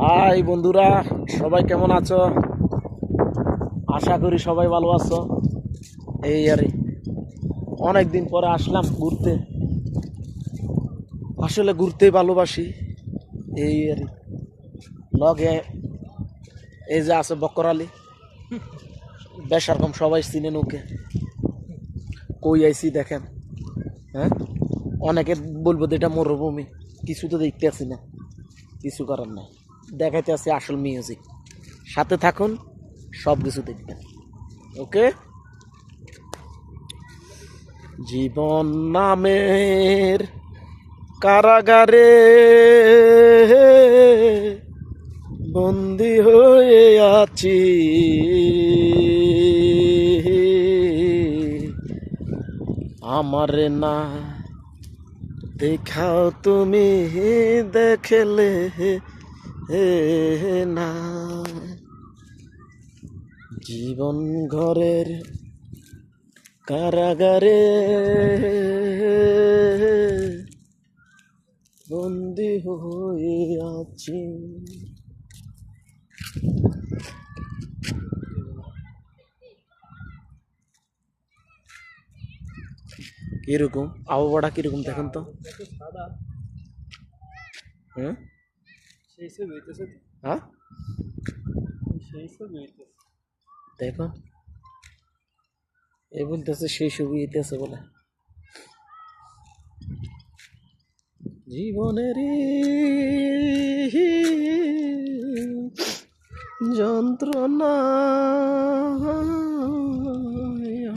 High বন্ধুরা, সবাই কেমন আছো? আশা করি সবাই ভালো আছো। এই আরে অনেকদিন পরে আসলাম ঘুরতে। আসলে ঘুরতে ভালোবাসি। এই আরে লগে এই যে আছে বক্কর আলী, বেশ রকম সবাই চিনেন ওকে। কই আইছি দেখেন। হ্যাঁ, অনেকে বলবো যে এটা মরুভূমি, কিছু তো দেখতে আসি না, কিছু করার নাই। দেখাইতে আসি আসল মিউজিক। সাথে থাকুন, সব কিছু দেখবেন। ওকে। জীবন নামের কারাগারে বন্দি হয়ে আছি, আমারে না দেখাও তুমি, দেখলে না। জীবন ঘরের কারাগারে বন্দি হয়ে আছি। কিরকম আবহাওয়াটা কিরকম দেখেন তো? হ্যাঁ, হ্যাঁ, দেখো এ বলতেছে সেই ছবি হইতেছে বলে। জীবনেরই যন্ত্রণা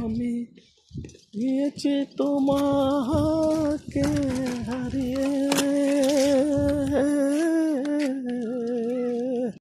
আমি গিয়েছি তোমাকে হারিয়ে।